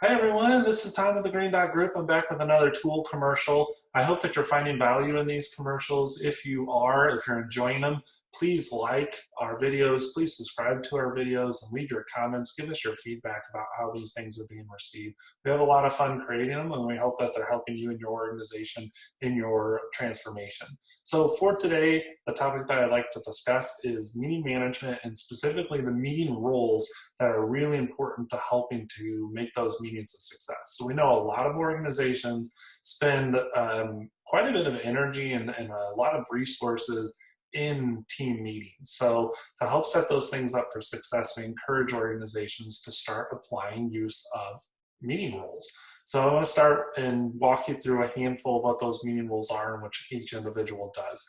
Hi everyone, this is Tom with the Green Dot Group. I'm back with another tool commercial. I hope that you're finding value in these commercials. If you are, if you're enjoying them, please like our videos, please subscribe to our videos and leave your comments. Give us your feedback about how these things are being received. We have a lot of fun creating them and we hope that they're helping you and your organization in your transformation. So for today, the topic that I'd like to discuss is meeting management and specifically the meeting roles that are really important to helping to make those meetings a success. So we know a lot of organizations spend quite a bit of energy and a lot of resources in team meetings. So to help set those things up for success, we encourage organizations to start applying use of meeting roles. So I want to start and walk you through a handful of what those meeting roles are and which each individual does.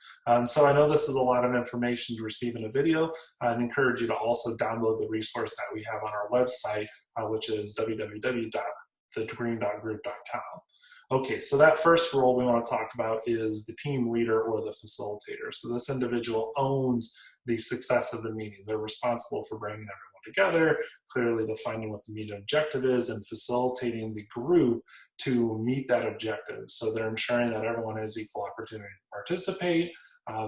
So I know this is a lot of information to receive in a video. I'd encourage you to also download the resource that we have on our website, which is www.thegreendotgroup.com. Okay, so that first role we want to talk about is the team leader or the facilitator. So this individual owns the success of the meeting. They're responsible for bringing everyone together, clearly defining what the meeting objective is, and facilitating the group to meet that objective. So they're ensuring that everyone has equal opportunity to participate.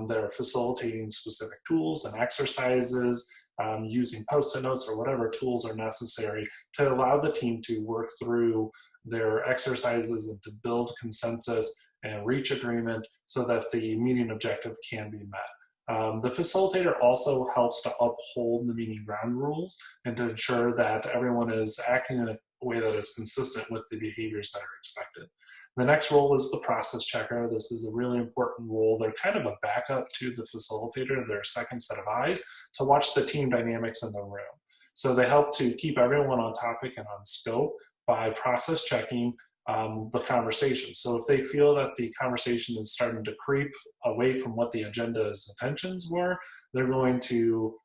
They're facilitating specific tools and exercises, using post-it notes or whatever tools are necessary to allow the team to work through their exercises and to build consensus and reach agreement so that the meeting objective can be met. The facilitator also helps to uphold the meeting ground rules and to ensure that everyone is acting in a way that is consistent with the behaviors that are expected. The next role is the process checker. This is a really important role. They're kind of a backup to the facilitator. They're a second set of eyes to watch the team dynamics in the room. So they help to keep everyone on topic and on scope by process checking the conversation. So if they feel that the conversation is starting to creep away from what the agenda's intentions were, they're going to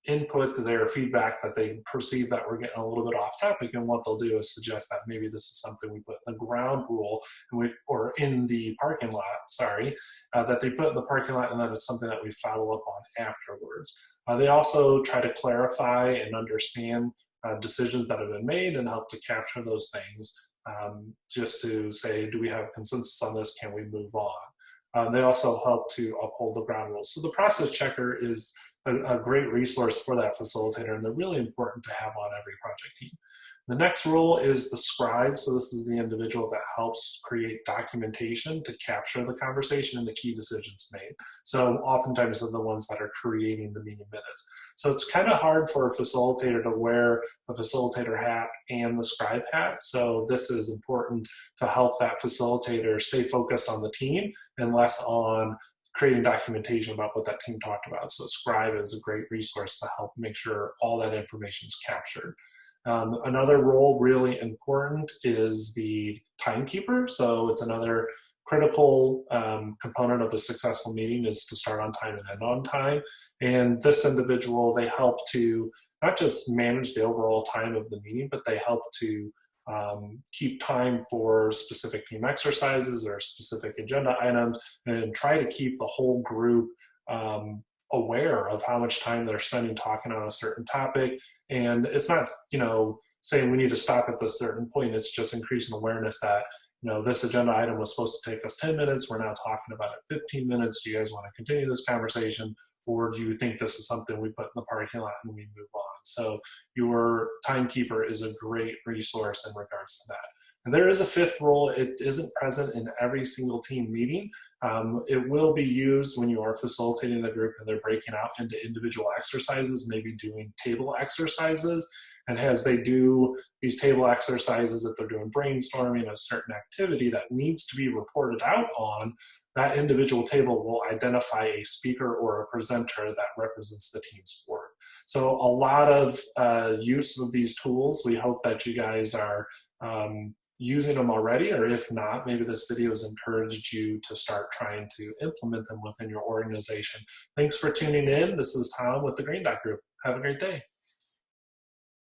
input their feedback that they perceive that we're getting a little bit off topic, and what they'll do is suggest that maybe this is something we put in the ground rule and or in the parking lot, sorry, that they put in the parking lot, and that it's something that we follow up on afterwards. They also try to clarify and understand decisions that have been made and help to capture those things, just to say, do we have consensus on this? Can we move on? They also help to uphold the ground rules. So the process checker is a great resource for that facilitator, and they're really important to have on every project team. The next role is the scribe. So this is the individual that helps create documentation to capture the conversation and the key decisions made. So oftentimes they're the ones that are creating the meeting minutes. So it's kind of hard for a facilitator to wear the facilitator hat and the scribe hat. So this is important to help that facilitator stay focused on the team and less on creating documentation about what that team talked about. So Scribe is a great resource to help make sure all that information is captured. Another role really important is the timekeeper. So it's another critical component of a successful meeting is to start on time and end on time. And this individual, they help to not just manage the overall time of the meeting, but they help to keep time for specific team exercises or specific agenda items and try to keep the whole group aware of how much time they're spending talking on a certain topic. And it's not, saying we need to stop at this certain point. It's just increasing awareness that, this agenda item was supposed to take us 10 minutes. We're now talking about it 15 minutes. Do you guys want to continue this conversation? Or do you think this is something we put in the parking lot and we move on? So your timekeeper is a great resource in regards to that. And there is a fifth role. It isn't present in every single team meeting. It will be used when you are facilitating the group and they're breaking out into individual exercises, maybe doing table exercises. And as they do these table exercises, if they're doing brainstorming, a certain activity that needs to be reported out on, that individual table will identify a speaker or a presenter that represents the team's work. So a lot of use of these tools. We hope that you guys are using them already, or if not, maybe this video has encouraged you to start trying to implement them within your organization. Thanks for tuning in. This is Tom with the Green Dot Group. Have a great day.